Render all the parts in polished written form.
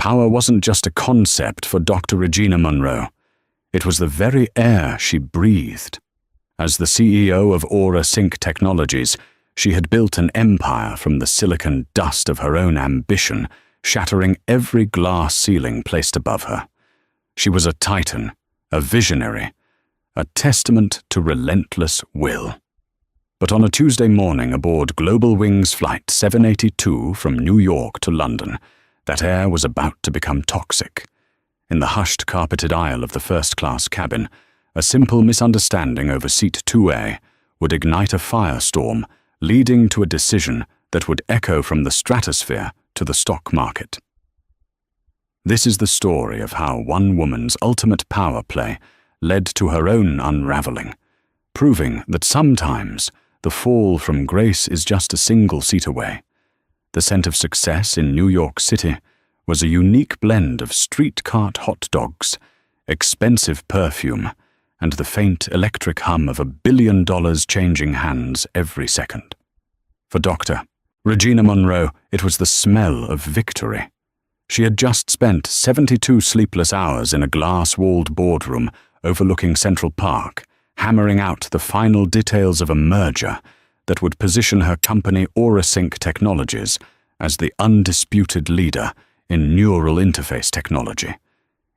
Power wasn't just a concept for Dr. Regina Munro. It was the very air she breathed. As the CEO of Aura Sync Technologies, she had built an empire from the silicon dust of her own ambition, shattering every glass ceiling placed above her. She was a titan, a visionary, a testament to relentless will. But on a Tuesday morning aboard Global Wings Flight 782 from New York to London, that air was about to become toxic. In the hushed carpeted aisle of the first-class cabin, a simple misunderstanding over seat 2A would ignite a firestorm, leading to a decision that would echo from the stratosphere to the stock market. This is the story of how one woman's ultimate power play led to her own unraveling, proving that sometimes the fall from grace is just a single seat away. The scent of success in New York City was a unique blend of street cart hot dogs, expensive perfume, and the faint electric hum of $1 billion changing hands every second. For Dr. Regina Munro, it was the smell of victory. She had just spent 72 sleepless hours in a glass-walled boardroom overlooking Central Park, hammering out the final details of a merger that would position her company Aura Sync Technologies as the undisputed leader in neural interface technology.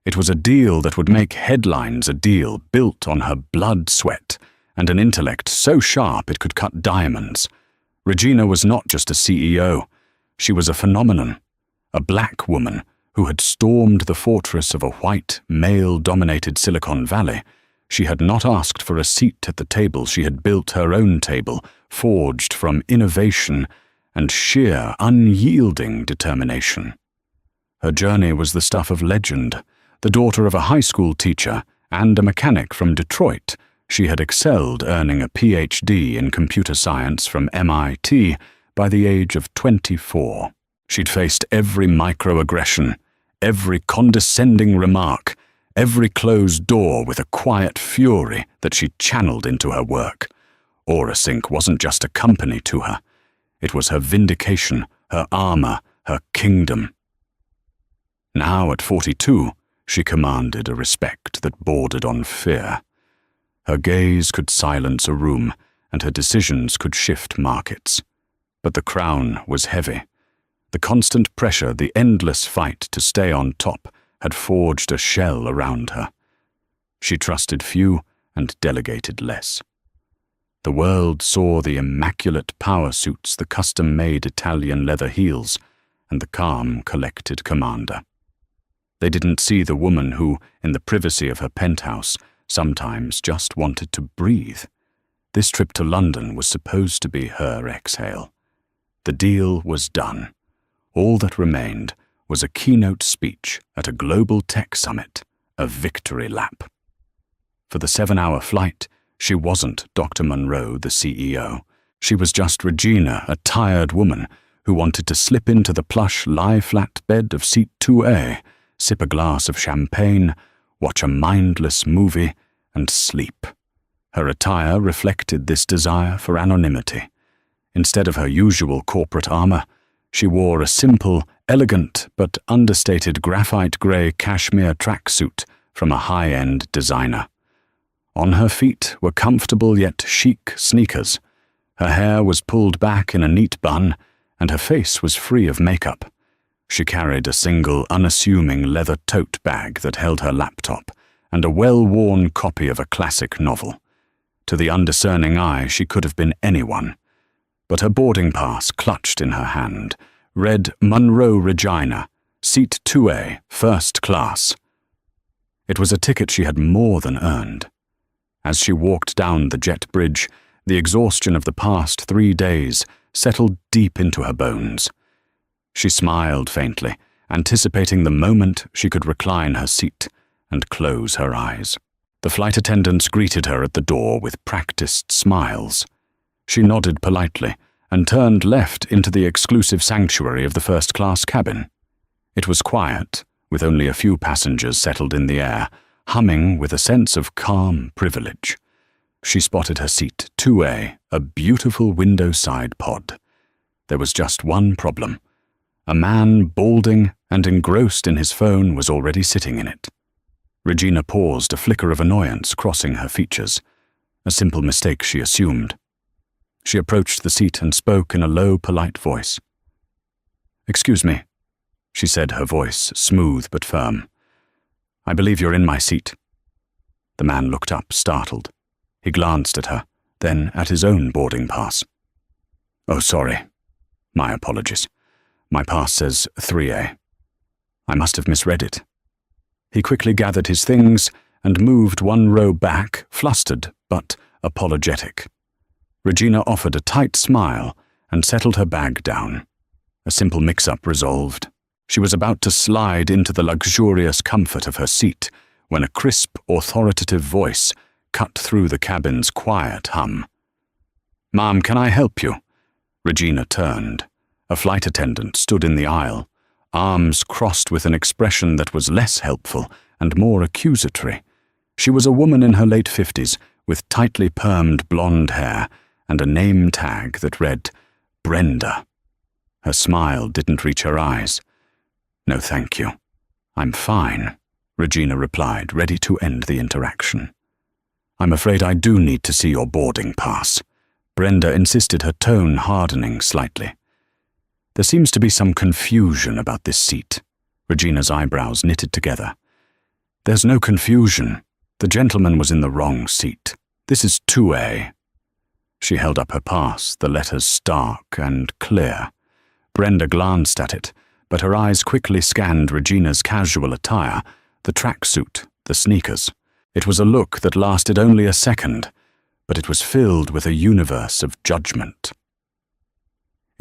It was a deal that would make headlines, a deal built on her blood, sweat, and an intellect so sharp it could cut diamonds. Regina was not just a CEO. She was a phenomenon, a black woman who had stormed the fortress of a white, male-dominated Silicon Valley. She had not asked for a seat at the table. She had built her own table, forged from innovation and sheer, unyielding determination. Her journey was the stuff of legend. The daughter of a high school teacher and a mechanic from Detroit, she had excelled, earning a PhD in computer science from MIT by the age of 24. She'd faced every microaggression, every condescending remark, every closed door with a quiet fury that she channeled into her work. Aura Sync wasn't just a company to her. It was her vindication, her armor, her kingdom. Now at 42, she commanded a respect that bordered on fear. Her gaze could silence a room, and her decisions could shift markets. But the crown was heavy. The constant pressure, the endless fight to stay on top, had forged a shell around her. She trusted few and delegated less. The world saw the immaculate power suits, the custom-made Italian leather heels, and the calm, collected commander. They didn't see the woman who, in the privacy of her penthouse, sometimes just wanted to breathe. This trip to London was supposed to be her exhale. The deal was done. All that remained was a keynote speech at a global tech summit, a victory lap. For the 7-hour flight, she wasn't Dr. Munro, the CEO. She was just Regina, a tired woman who wanted to slip into the plush lie-flat bed of seat 2A, sip a glass of champagne, watch a mindless movie, and sleep. Her attire reflected this desire for anonymity. Instead of her usual corporate armor, she wore a simple, elegant but understated graphite-gray cashmere tracksuit from a high-end designer. On her feet were comfortable yet chic sneakers. Her hair was pulled back in a neat bun, and her face was free of makeup. She carried a single, unassuming leather tote bag that held her laptop and a well-worn copy of a classic novel. To the undiscerning eye, she could have been anyone. But her boarding pass, clutched in her hand, read Munro Regina, seat 2A, first class. It was a ticket she had more than earned. As she walked down the jet bridge, the exhaustion of the past 3 days settled deep into her bones. She smiled faintly, anticipating the moment she could recline her seat and close her eyes. The flight attendants greeted her at the door with practiced smiles. She nodded politely and turned left into the exclusive sanctuary of the first-class cabin. It was quiet, with only a few passengers settled in the air, humming with a sense of calm privilege. She spotted her seat, 2A, a beautiful window-side pod. There was just one problem. A man, balding and engrossed in his phone, was already sitting in it. Regina paused, a flicker of annoyance crossing her features. A simple mistake, she assumed. She approached the seat and spoke in a low, polite voice. "Excuse me," she said, her voice smooth but firm. "I believe you're in my seat." The man looked up, startled. He glanced at her, then at his own boarding pass. "Oh, sorry. My apologies. My pass says 3A. I must have misread it." He quickly gathered his things and moved one row back, flustered but apologetic. Regina offered a tight smile and settled her bag down. A simple mix-up resolved. She was about to slide into the luxurious comfort of her seat when a crisp, authoritative voice cut through the cabin's quiet hum. "Ma'am, can I help you?" Regina turned. A flight attendant stood in the aisle, arms crossed with an expression that was less helpful and more accusatory. She was a woman in her late 50s, with tightly permed blonde hair and a name tag that read, Brenda. Her smile didn't reach her eyes. "No, thank you. I'm fine," Regina replied, ready to end the interaction. "I'm afraid I do need to see your boarding pass," Brenda insisted, her tone hardening slightly. "There seems to be some confusion about this seat." Regina's eyebrows knitted together. "There's no confusion. The gentleman was in the wrong seat. This is 2A. She held up her pass, the letters stark and clear. Brenda glanced at it, but her eyes quickly scanned Regina's casual attire, the tracksuit, the sneakers. It was a look that lasted only a second, but it was filled with a universe of judgment.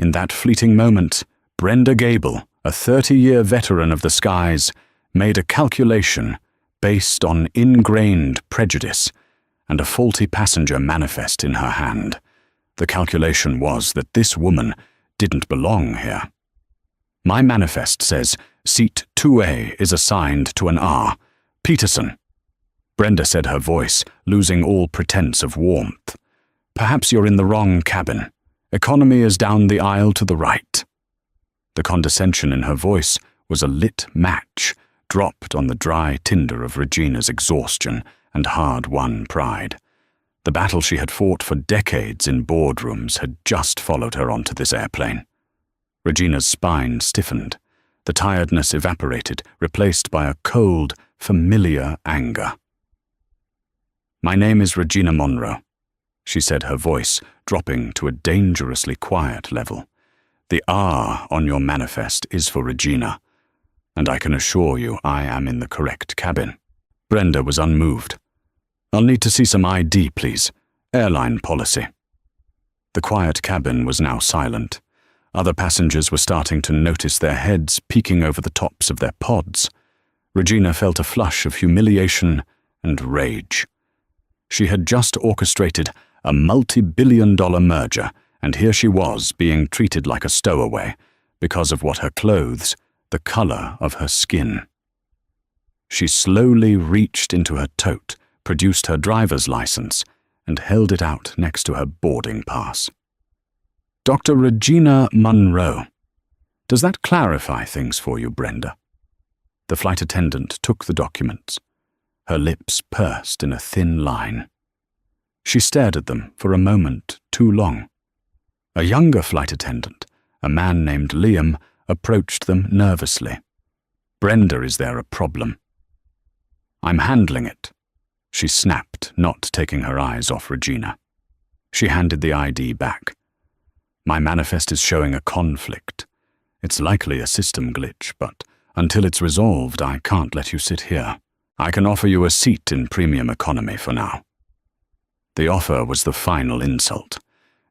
In that fleeting moment, Brenda Gable, a 30-year veteran of the skies, made a calculation based on ingrained prejudice and a faulty passenger manifest in her hand. The calculation was that this woman didn't belong here. "My manifest says seat 2A is assigned to an R. Peterson." Brenda said, her voice losing all pretense of warmth. "Perhaps you're in the wrong cabin. Economy is down the aisle to the right." The condescension in her voice was a lit match dropped on the dry tinder of Regina's exhaustion and hard-won pride. The battle she had fought for decades in boardrooms had just followed her onto this airplane. Regina's spine stiffened. The tiredness evaporated, replaced by a cold, familiar anger. "My name is Regina Monroe," she said, her voice dropping to a dangerously quiet level. "The R on your manifest is for Regina, and I can assure you I am in the correct cabin." Brenda was unmoved. "I'll need to see some ID, please. Airline policy." The quiet cabin was now silent. Other passengers were starting to notice their heads peeking over the tops of their pods. Regina felt a flush of humiliation and rage. She had just orchestrated a multi-billion-dollar merger, and here she was being treated like a stowaway because of what her clothes, the color of her skin. She slowly reached into her tote, produced her driver's license, and held it out next to her boarding pass. "Dr. Regina Monroe. Does that clarify things for you, Brenda?" The flight attendant took the documents. Her lips pursed in a thin line. She stared at them for a moment too long. A younger flight attendant, a man named Liam, approached them nervously. "Brenda, is there a problem?" "I'm handling it," she snapped, not taking her eyes off Regina. She handed the ID back. "My manifest is showing a conflict. It's likely a system glitch, but until it's resolved, I can't let you sit here. I can offer you a seat in premium economy for now." The offer was the final insult.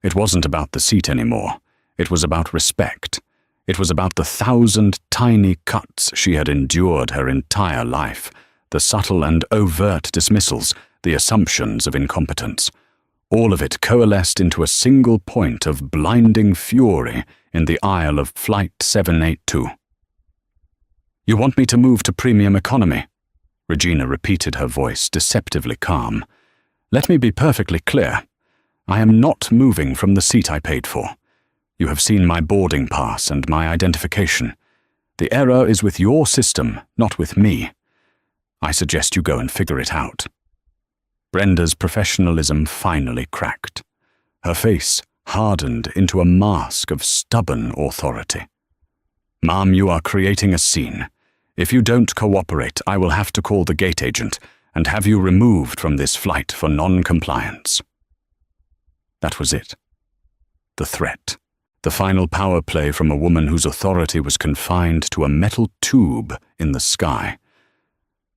It wasn't about the seat anymore. It was about respect. It was about the 1,000 tiny cuts she had endured her entire life, the subtle and overt dismissals, the assumptions of incompetence. All of it coalesced into a single point of blinding fury in the aisle of Flight 782. "You want me to move to premium economy?" Regina repeated, her voice deceptively calm. "Let me be perfectly clear. I am not moving from the seat I paid for. You have seen my boarding pass and my identification. The error is with your system, not with me. I suggest you go and figure it out." Brenda's professionalism finally cracked. Her face hardened into a mask of stubborn authority. "Ma'am, you are creating a scene. If you don't cooperate, I will have to call the gate agent and have you removed from this flight for non-compliance." That was it. The threat. The final power play from a woman whose authority was confined to a metal tube in the sky.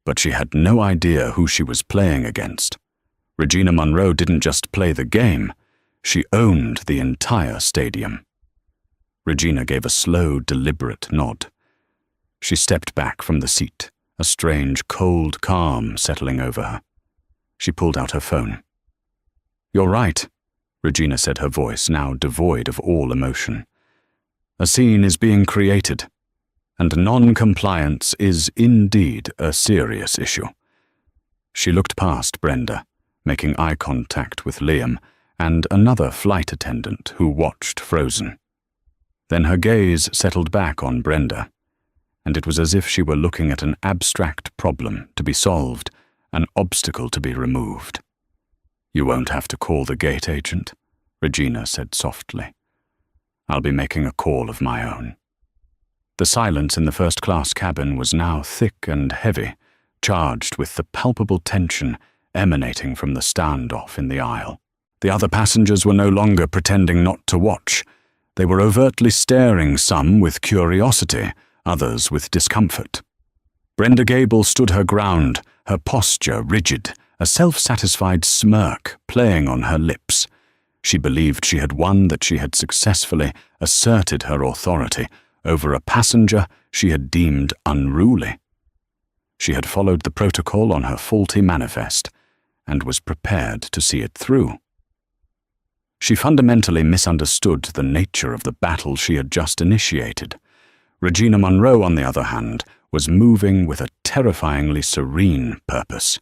But she had no idea who she was playing against. Regina Munro didn't just play the game, she owned the entire stadium. Regina gave a slow, deliberate nod. She stepped back from the seat, a strange, cold calm settling over her. She pulled out her phone. "You're right," Regina said, her voice now devoid of all emotion. "A scene is being created, and non-compliance is indeed a serious issue." She looked past Brenda, making eye contact with Liam and another flight attendant who watched frozen. Then her gaze settled back on Brenda, and it was as if she were looking at an abstract problem to be solved, an obstacle to be removed. "You won't have to call the gate agent," Regina said softly. "I'll be making a call of my own." The silence in the first-class cabin was now thick and heavy, charged with the palpable tension emanating from the standoff in the aisle. The other passengers were no longer pretending not to watch. They were overtly staring, some with curiosity, others with discomfort. Brenda Gable stood her ground, her posture rigid, a self-satisfied smirk playing on her lips. She believed she had won, that she had successfully asserted her authority over a passenger she had deemed unruly. She had followed the protocol on her faulty manifest and was prepared to see it through. She fundamentally misunderstood the nature of the battle she had just initiated. Regina Munro, on the other hand, was moving with a terrifyingly serene purpose.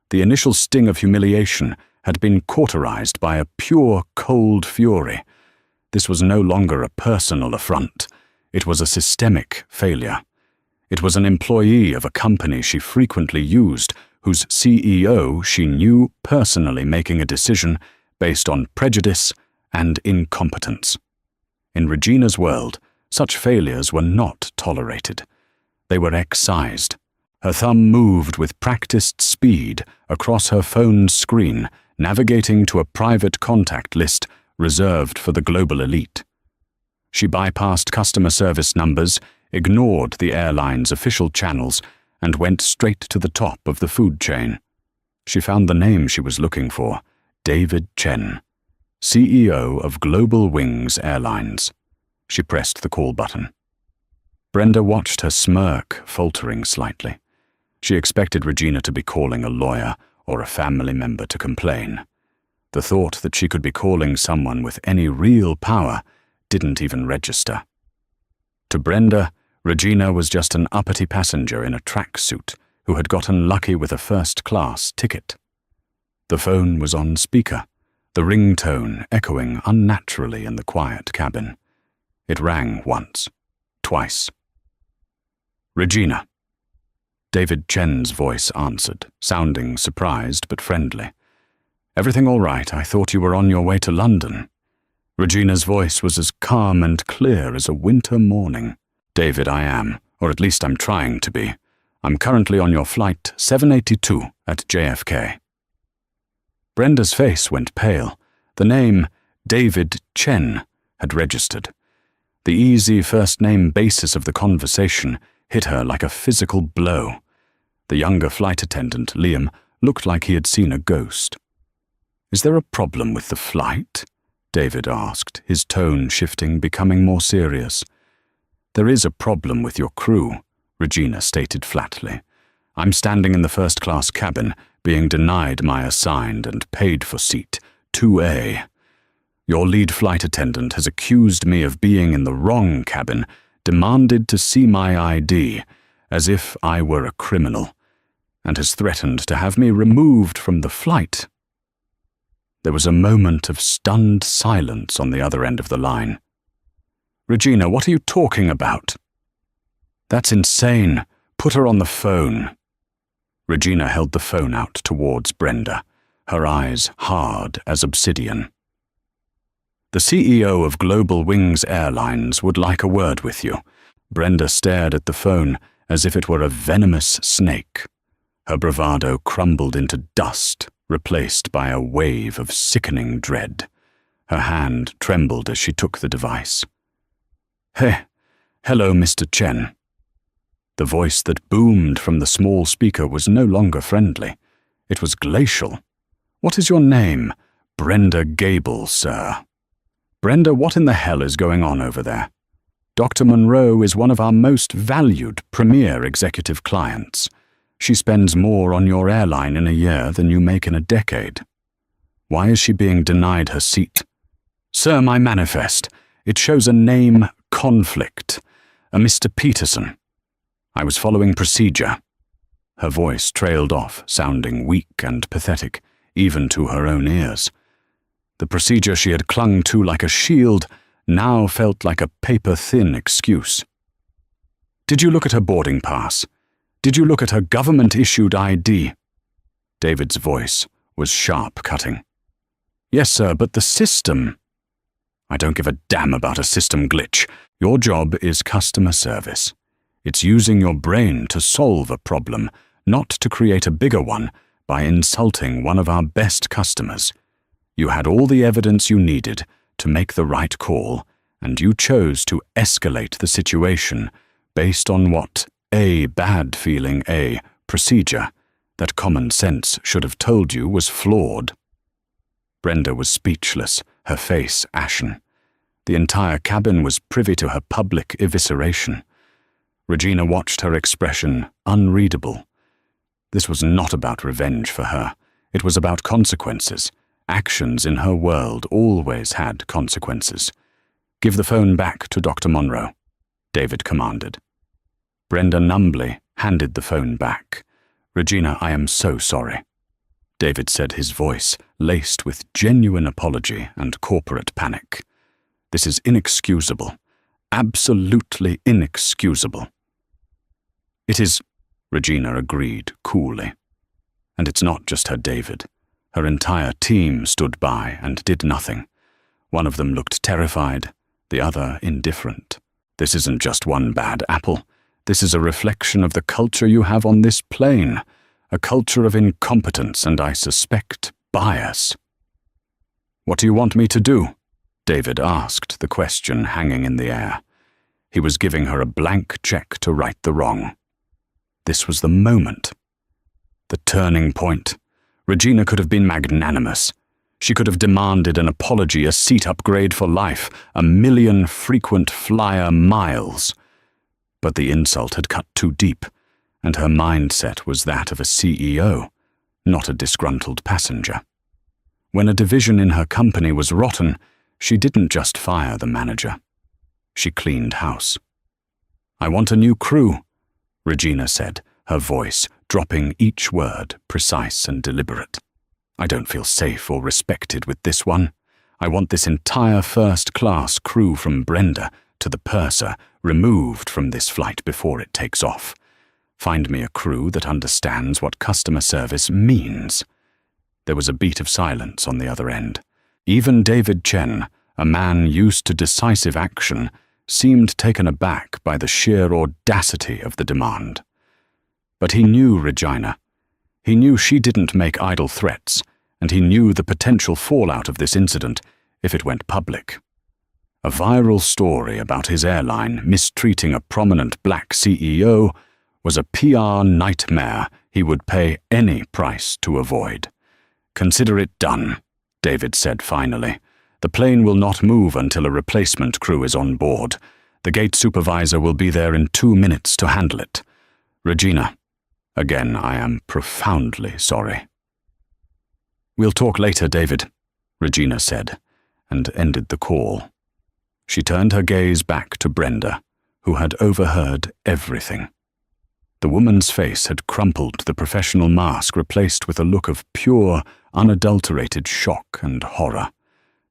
The initial sting of humiliation had been cauterized by a pure, cold fury. This was no longer a personal affront. It was a systemic failure. It was an employee of a company she frequently used, whose CEO she knew personally making a decision based on prejudice and incompetence. In Regina's world, such failures were not tolerated. They were excised. Her thumb moved with practiced speed across her phone's screen, navigating to a private contact list reserved for the global elite. She bypassed customer service numbers, ignored the airline's official channels, and went straight to the top of the food chain. She found the name she was looking for: David Chen, CEO of Global Wings Airlines. She pressed the call button. Brenda watched her smirk faltering slightly. She expected Regina to be calling a lawyer or a family member to complain. The thought that she could be calling someone with any real power didn't even register. To Brenda, Regina was just an uppity passenger in a tracksuit who had gotten lucky with a first-class ticket. The phone was on speaker, the ringtone echoing unnaturally in the quiet cabin. It rang once, twice. "Regina." David Chen's voice answered, sounding surprised but friendly. "Everything all right? I thought you were on your way to London." Regina's voice was as calm and clear as a winter morning. "David, I am, or at least I'm trying to be. I'm currently on your flight 782 at JFK. Brenda's face went pale. The name David Chen had registered. The easy first-name basis of the conversation hit her like a physical blow. The younger flight attendant, Liam, looked like he had seen a ghost. "Is there a problem with the flight?" David asked, his tone shifting, becoming more serious. "There is a problem with your crew," Regina stated flatly. "I'm standing in the first-class cabin, being denied my assigned and paid-for seat, 2A. Your lead flight attendant has accused me of being in the wrong cabin, demanded to see my ID, as if I were a criminal, and has threatened to have me removed from the flight." There was a moment of stunned silence on the other end of the line. Regina, what are you talking about? That's insane. Put her on the phone. Regina held the phone out towards Brenda, her eyes hard as obsidian. The CEO of Global Wings Airlines would like a word with you. Brenda stared at the phone as if it were a venomous snake. Her bravado crumbled into dust, replaced by a wave of sickening dread. Her hand trembled as she took the device. Hello, Mr. Chen. The voice that boomed from the small speaker was no longer friendly. It was glacial. What is your name? Brenda Gable, sir. Brenda, what in the hell is going on over there? Dr. Monroe is one of our most valued premier executive clients. She spends more on your airline in a year than you make in a decade. Why is she being denied her seat? Sir, my manifest. It shows a name conflict. A Mr. Peterson. I was following procedure. Her voice trailed off, sounding weak and pathetic, even to her own ears. The procedure she had clung to like a shield now felt like a paper-thin excuse. Did you look at her boarding pass? Did you look at her government-issued ID? David's voice was sharp-cutting. Yes, sir, but the system... I don't give a damn about a system glitch. Your job is customer service. It's using your brain to solve a problem, not to create a bigger one by insulting one of our best customers. You had all the evidence you needed to make the right call, and you chose to escalate the situation based on what procedure that common sense should have told you was flawed. Brenda was speechless, her face ashen. The entire cabin was privy to her public evisceration. Regina watched her expression unreadable. This was not about revenge for her. It was about consequences. Actions in her world always had consequences. Give the phone back to Dr. Monroe, David commanded. Brenda numbly handed the phone back. Regina, I am so sorry. David said, his voice laced with genuine apology and corporate panic. This is inexcusable. Absolutely inexcusable. It is, Regina agreed coolly. And it's not just her, David. Her entire team stood by and did nothing. One of them looked terrified, the other indifferent. This isn't just one bad apple. This is a reflection of the culture you have on this plane, a culture of incompetence and, I suspect, bias. What do you want me to do? David asked, the question hanging in the air. He was giving her a blank check to right the wrong. This was the moment. The turning point. Regina could have been magnanimous. She could have demanded an apology, a seat upgrade for life, 1 million frequent flyer miles. But the insult had cut too deep, and her mindset was that of a CEO, not a disgruntled passenger. When a division in her company was rotten, she didn't just fire the manager. She cleaned house. I want a new crew, Regina said, her voice dropping each word, precise and deliberate. I don't feel safe or respected with this one. I want this entire first-class crew from Brenda to the purser removed from this flight before it takes off. Find me a crew that understands what customer service means. There was a beat of silence on the other end. Even David Chen, a man used to decisive action, seemed taken aback by the sheer audacity of the demand. But he knew Regina. He knew she didn't make idle threats, and he knew the potential fallout of this incident if it went public. A viral story about his airline mistreating a prominent black CEO was a PR nightmare he would pay any price to avoid. Consider it done, David said finally. The plane will not move until a replacement crew is on board. The gate supervisor will be there in 2 minutes to handle it. Regina, again, I am profoundly sorry. We'll talk later, David, Regina said, and ended the call. She turned her gaze back to Brenda, who had overheard everything. The woman's face had crumpled, the professional mask replaced with a look of pure, unadulterated shock and horror.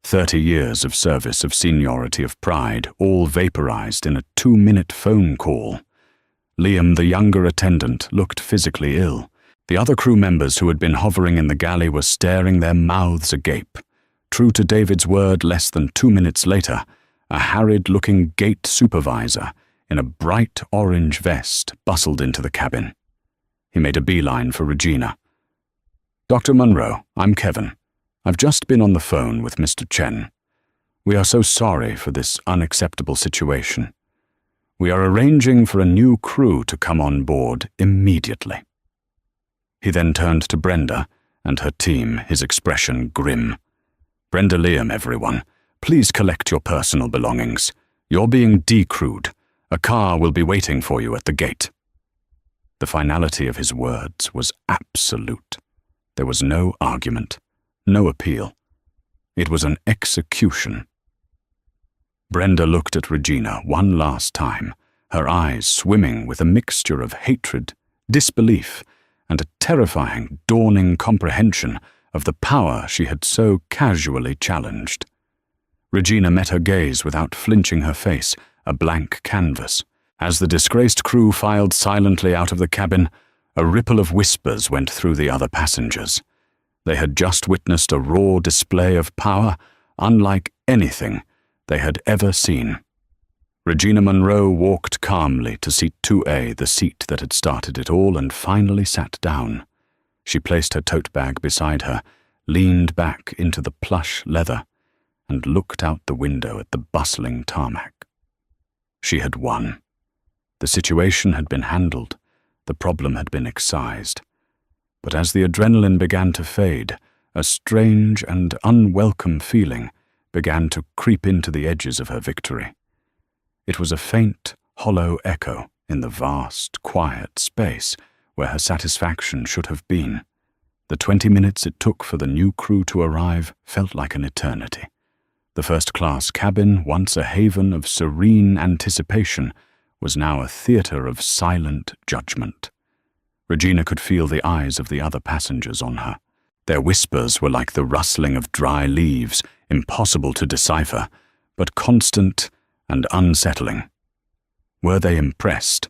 30 years of service, of seniority, of pride, all vaporized in a 2-minute phone call. Liam, the younger attendant, looked physically ill. The other crew members who had been hovering in the galley were staring their mouths agape. True to David's word, less than 2 minutes later, a harried-looking gate supervisor in a bright orange vest bustled into the cabin. He made a beeline for Regina. "Dr. Munro, I'm Kevin. I've just been on the phone with Mr. Chen. We are so sorry for this unacceptable situation. We are arranging for a new crew to come on board immediately." He then turned to Brenda and her team, his expression grim. "Brenda Liam, everyone. Please collect your personal belongings. You're being decrewed. A car will be waiting for you at the gate." The finality of his words was absolute. There was no argument, no appeal. It was an execution. Brenda looked at Regina one last time, her eyes swimming with a mixture of hatred, disbelief, and a terrifying, dawning comprehension of the power she had so casually challenged. Regina met her gaze without flinching, her face a blank canvas. As the disgraced crew filed silently out of the cabin, a ripple of whispers went through the other passengers. They had just witnessed a raw display of power unlike anything they had ever seen. Regina Munro walked calmly to seat 2A, the seat that had started it all, and finally sat down. She placed her tote bag beside her, leaned back into the plush leather, and looked out the window at the bustling tarmac. She had won. The situation had been handled. The problem had been excised. But as the adrenaline began to fade, a strange and unwelcome feeling began to creep into the edges of her victory. It was a faint, hollow echo in the vast, quiet space where her satisfaction should have been. The 20 minutes it took for the new crew to arrive felt like an eternity. The first-class cabin, once a haven of serene anticipation, was now a theater of silent judgment. Regina could feel the eyes of the other passengers on her. Their whispers were like the rustling of dry leaves, impossible to decipher, but constant and unsettling. Were they impressed?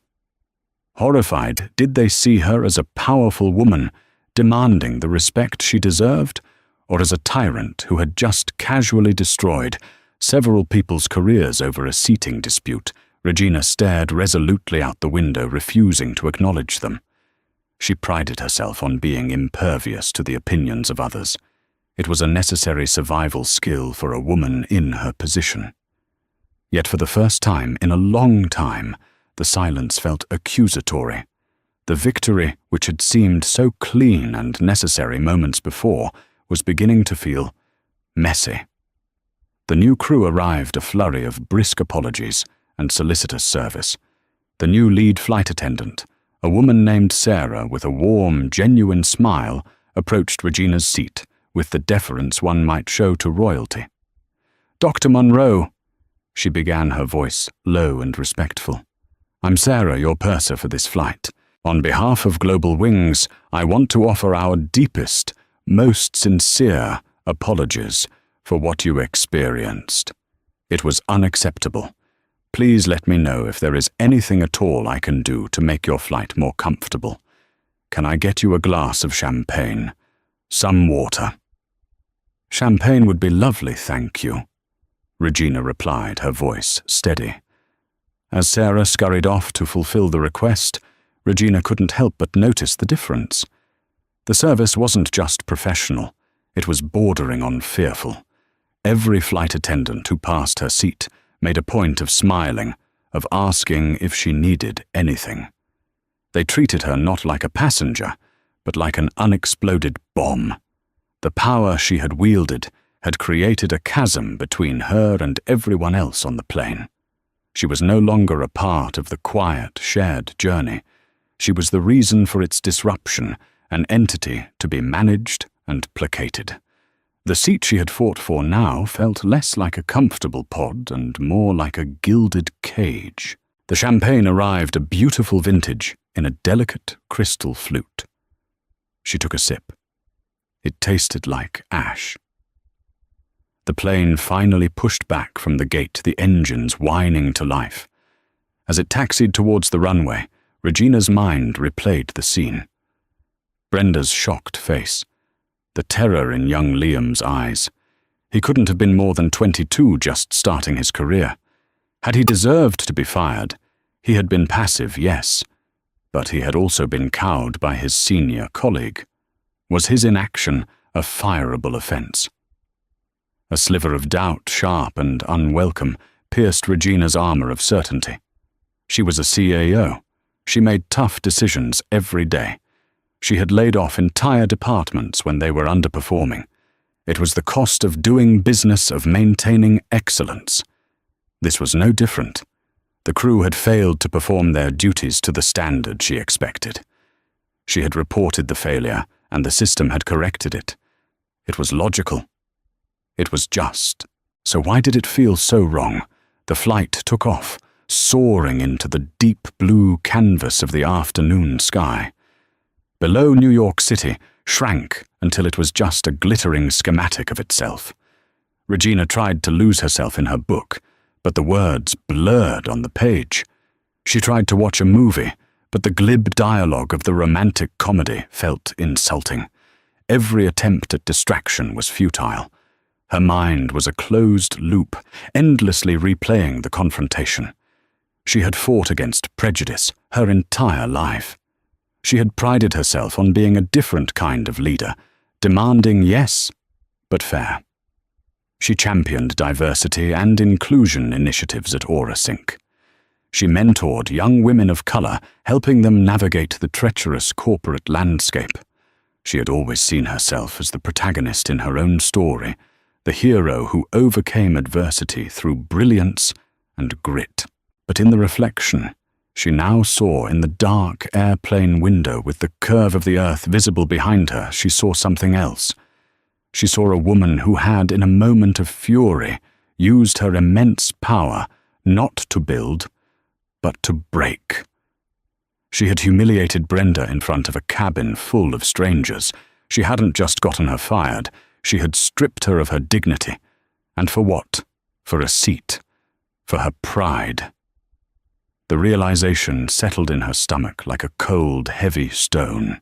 Horrified, did they see her as a powerful woman, demanding the respect she deserved, or as a tyrant who had just casually destroyed several people's careers over a seating dispute? Regina stared resolutely out the window, refusing to acknowledge them. She prided herself on being impervious to the opinions of others. It was a necessary survival skill for a woman in her position. Yet for the first time in a long time, the silence felt accusatory. The victory, which had seemed so clean and necessary moments before, was beginning to feel messy. The new crew arrived, a flurry of brisk apologies and solicitous service. The new lead flight attendant, a woman named Sarah with a warm, genuine smile, approached Regina's seat with the deference one might show to royalty. "Dr. Munro," she began, her voice low and respectful. "I'm Sarah, your purser for this flight. On behalf of Global Wings, I want to offer our deepest, most sincere apologies for what you experienced. It was unacceptable. Please let me know if there is anything at all I can do to make your flight more comfortable. Can I get you a glass of champagne? Some water?" "Champagne would be lovely, thank you," Regina replied, her voice steady. As Sarah scurried off to fulfill the request, Regina couldn't help but notice the difference. The service wasn't just professional, it was bordering on fearful. Every flight attendant who passed her seat made a point of smiling, of asking if she needed anything. They treated her not like a passenger, but like an unexploded bomb. The power she had wielded had created a chasm between her and everyone else on the plane. She was no longer a part of the quiet, shared journey. She was the reason for its disruption, an entity to be managed and placated. The seat she had fought for now felt less like a comfortable pod and more like a gilded cage. The champagne arrived, a beautiful vintage, in a delicate crystal flute. She took a sip. It tasted like ash. The plane finally pushed back from the gate, the engines whining to life. As it taxied towards the runway, Regina's mind replayed the scene. Brenda's shocked face, the terror in young Liam's eyes. He couldn't have been more than 22, just starting his career. Had he deserved to be fired? He had been passive, yes, but he had also been cowed by his senior colleague. Was his inaction a fireable offence? A sliver of doubt, sharp and unwelcome, pierced Regina's armour of certainty. She was a CAO. She made tough decisions every day. She had laid off entire departments when they were underperforming. It was the cost of doing business, of maintaining excellence. This was no different. The crew had failed to perform their duties to the standard she expected. She had reported the failure, and the system had corrected it. It was logical. It was just. So why did it feel so wrong? The flight took off, soaring into the deep blue canvas of the afternoon sky. Below New York City, shrank until it was just a glittering schematic of itself. Regina tried to lose herself in her book, but the words blurred on the page. She tried to watch a movie, but the glib dialogue of the romantic comedy felt insulting. Every attempt at distraction was futile. Her mind was a closed loop, endlessly replaying the confrontation. She had fought against prejudice her entire life. She had prided herself on being a different kind of leader, demanding yes, but fair. She championed diversity and inclusion initiatives at AuraSync. She mentored young women of color, helping them navigate the treacherous corporate landscape. She had always seen herself as the protagonist in her own story, the hero who overcame adversity through brilliance and grit. But in the reflection, she now saw in the dark airplane window with the curve of the earth visible behind her, she saw something else. She saw a woman who had, in a moment of fury, used her immense power not to build, but to break. She had humiliated Brenda in front of a cabin full of strangers. She hadn't just gotten her fired, she had stripped her of her dignity. And for what? For a seat. For her pride. The realization settled in her stomach like a cold, heavy stone.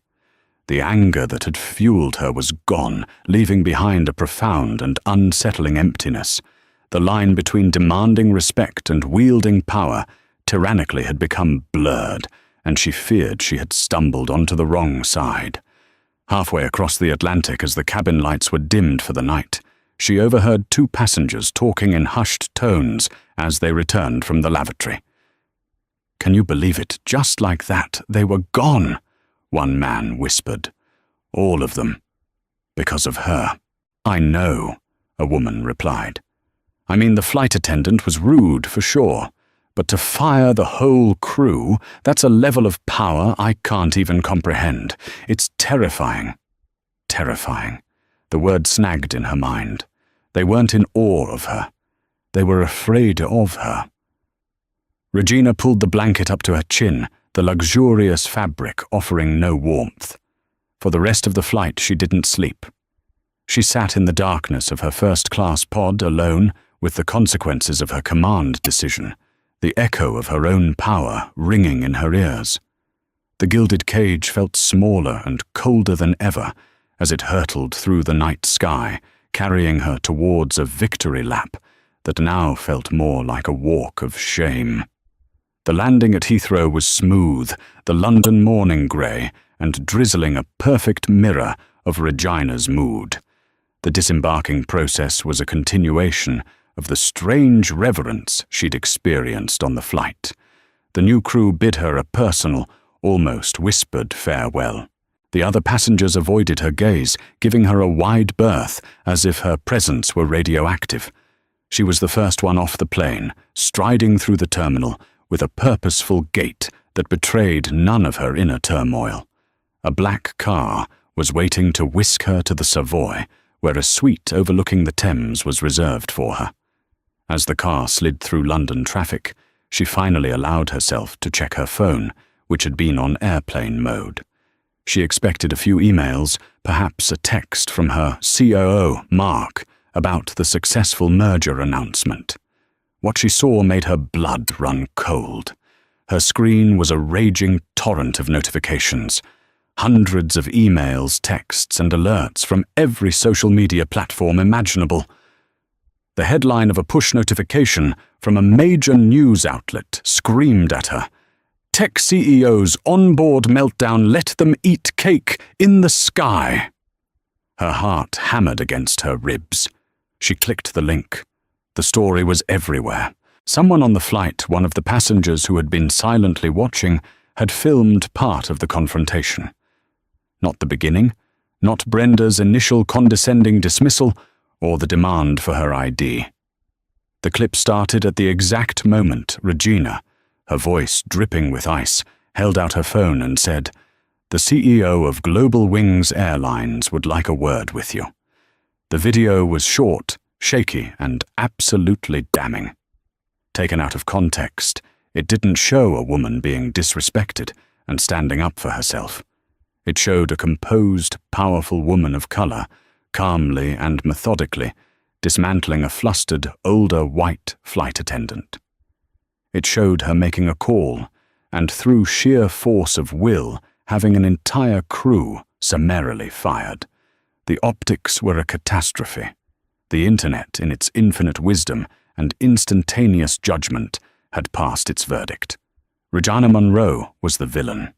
The anger that had fueled her was gone, leaving behind a profound and unsettling emptiness. The line between demanding respect and wielding power tyrannically had become blurred, and she feared she had stumbled onto the wrong side. Halfway across the Atlantic, as the cabin lights were dimmed for the night, she overheard two passengers talking in hushed tones as they returned from the lavatory. "Can you believe it? Just like that, they were gone," one man whispered. "All of them. Because of her." "I know," a woman replied. "I mean, the flight attendant was rude, for sure. But to fire the whole crew, that's a level of power I can't even comprehend. It's terrifying." Terrifying. The word snagged in her mind. They weren't in awe of her. They were afraid of her. Regina pulled the blanket up to her chin, the luxurious fabric offering no warmth. For the rest of the flight, she didn't sleep. She sat in the darkness of her first-class pod alone with the consequences of her command decision, the echo of her own power ringing in her ears. The gilded cage felt smaller and colder than ever as it hurtled through the night sky, carrying her towards a victory lap that now felt more like a walk of shame. The landing at Heathrow was smooth, the London morning grey, and drizzling a perfect mirror of Regina's mood. The disembarking process was a continuation of the strange reverence she'd experienced on the flight. The new crew bid her a personal, almost whispered farewell. The other passengers avoided her gaze, giving her a wide berth as if her presence were radioactive. She was the first one off the plane, striding through the terminal with a purposeful gait that betrayed none of her inner turmoil. A black car was waiting to whisk her to the Savoy, where a suite overlooking the Thames was reserved for her. As the car slid through London traffic, she finally allowed herself to check her phone, which had been on airplane mode. She expected a few emails, perhaps a text from her COO, Mark, about the successful merger announcement. What she saw made her blood run cold. Her screen was a raging torrent of notifications, hundreds of emails, texts, and alerts from every social media platform imaginable. The headline of a push notification from a major news outlet screamed at her, "Tech CEOs onboard meltdown, let them eat cake in the sky." Her heart hammered against her ribs. She clicked the link. The story was everywhere. Someone on the flight, one of the passengers who had been silently watching, had filmed part of the confrontation. Not the beginning, not Brenda's initial condescending dismissal, or the demand for her ID. The clip started at the exact moment Regina, her voice dripping with ice, held out her phone and said, "The CEO of Global Wings Airlines would like a word with you." The video was short, shaky, and absolutely damning. Taken out of context, it didn't show a woman being disrespected and standing up for herself. It showed a composed, powerful woman of color, calmly and methodically, dismantling a flustered, older white flight attendant. It showed her making a call, and through sheer force of will, having an entire crew summarily fired. The optics were a catastrophe. The internet, in its infinite wisdom and instantaneous judgment, had passed its verdict. Regina Munro was the villain.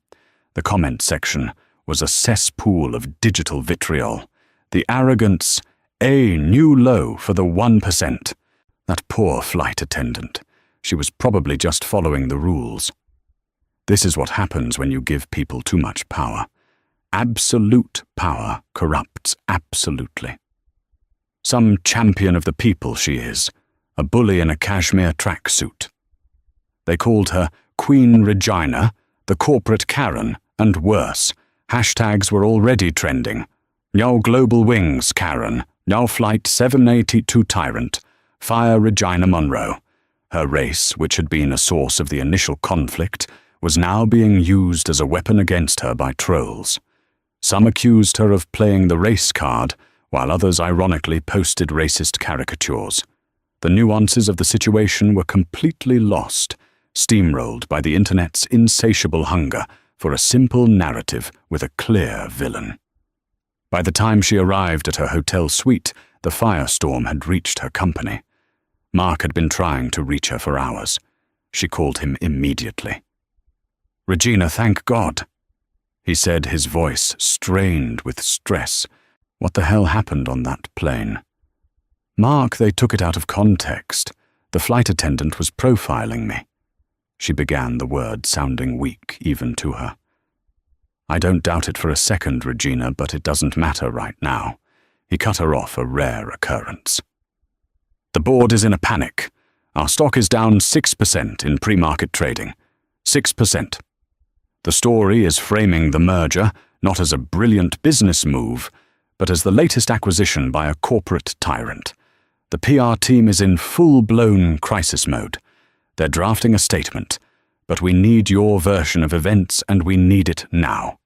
The comment section was a cesspool of digital vitriol. The arrogance, a new low for the 1%. That poor flight attendant. She was probably just following the rules. This is what happens when you give people too much power. Absolute power corrupts absolutely. Some champion of the people she is, a bully in a cashmere tracksuit. They called her Queen Regina, the corporate Karen, and worse. Hashtags were already trending. Now Global Wings Karen, now Flight 782 Tyrant, Fire Regina Munro. Her race, which had been a source of the initial conflict, was now being used as a weapon against her by trolls. Some accused her of playing the race card, while others ironically posted racist caricatures. The nuances of the situation were completely lost, steamrolled by the internet's insatiable hunger for a simple narrative with a clear villain. By the time she arrived at her hotel suite, the firestorm had reached her company. Mark had been trying to reach her for hours. She called him immediately. "Regina, thank God," he said, his voice strained with stress. What the hell happened on that plane? "Mark, they took it out of context. The flight attendant was profiling me." She began, the word sounding weak even to her. "I don't doubt it for a second, Regina, but it doesn't matter right now." He cut her off, a rare occurrence. "The board is in a panic. Our stock is down 6% in pre-market trading. 6%. The story is framing the merger not as a brilliant business move, but as the latest acquisition by a corporate tyrant. The PR team is in full-blown crisis mode. They're drafting a statement, but we need your version of events and we need it now."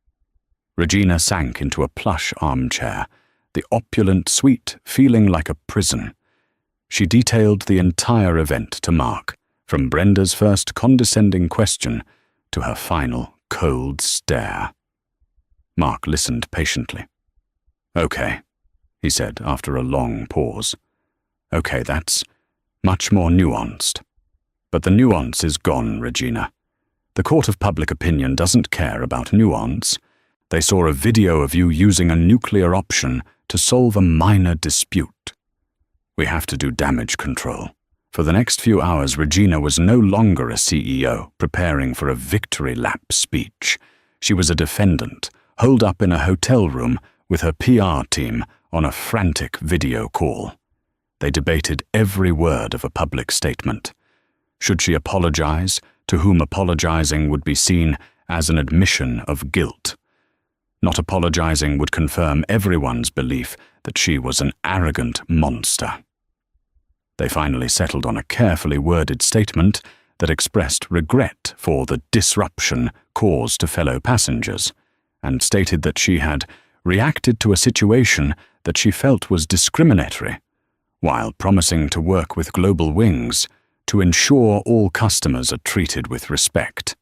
Regina sank into a plush armchair, the opulent suite feeling like a prison. She detailed the entire event to Mark, from Brenda's first condescending question to her final cold stare. Mark listened patiently. "Okay," he said after a long pause. "Okay, that's much more nuanced. But the nuance is gone, Regina. The court of public opinion doesn't care about nuance. They saw a video of you using a nuclear option to solve a minor dispute. We have to do damage control." For the next few hours, Regina was no longer a CEO preparing for a victory lap speech. She was a defendant, holed up in a hotel room with her PR team on a frantic video call. They debated every word of a public statement. Should she apologize, to whom apologizing would be seen as an admission of guilt? Not apologizing would confirm everyone's belief that she was an arrogant monster. They finally settled on a carefully worded statement that expressed regret for the disruption caused to fellow passengers, and stated that she had reacted to a situation that she felt was discriminatory, while promising to work with Global Wings to ensure all customers are treated with respect.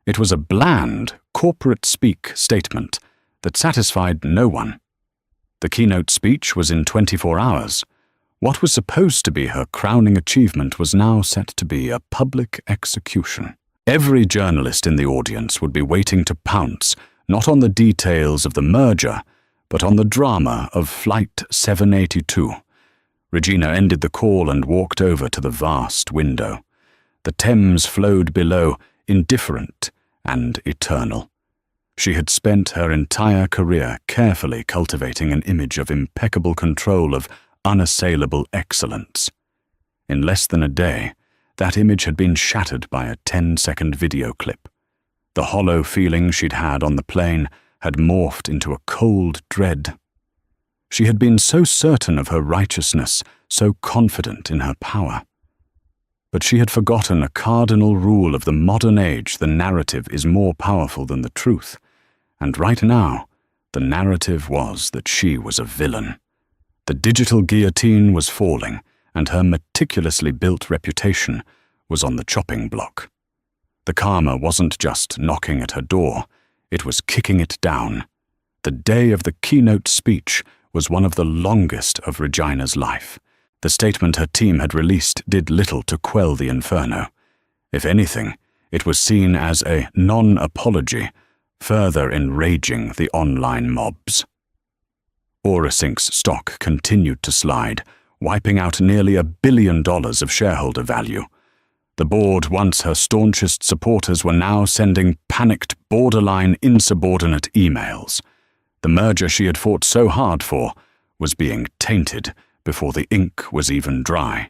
It was a bland, corporate-speak statement that satisfied no one. The keynote speech was in 24 hours. What was supposed to be her crowning achievement was now set to be a public execution. Every journalist in the audience would be waiting to pounce, not on the details of the merger, but on the drama of Flight 782. Regina ended the call and walked over to the vast window. The Thames flowed below, indifferent and eternal. She had spent her entire career carefully cultivating an image of impeccable control, of unassailable excellence. In less than a day, that image had been shattered by a 10-second video clip. The hollow feeling she'd had on the plane had morphed into a cold dread. She had been so certain of her righteousness, so confident in her power. But she had forgotten a cardinal rule of the modern age: the narrative is more powerful than the truth. And right now, the narrative was that she was a villain. The digital guillotine was falling, and her meticulously built reputation was on the chopping block. The karma wasn't just knocking at her door, it was kicking it down. The day of the keynote speech was one of the longest of Regina's life. The statement her team had released did little to quell the inferno. If anything, it was seen as a non-apology, further enraging the online mobs. AuraSync's stock continued to slide, wiping out nearly $1 billion of shareholder value. The board, once her staunchest supporters, were now sending panicked, borderline insubordinate emails. The merger she had fought so hard for was being tainted before the ink was even dry.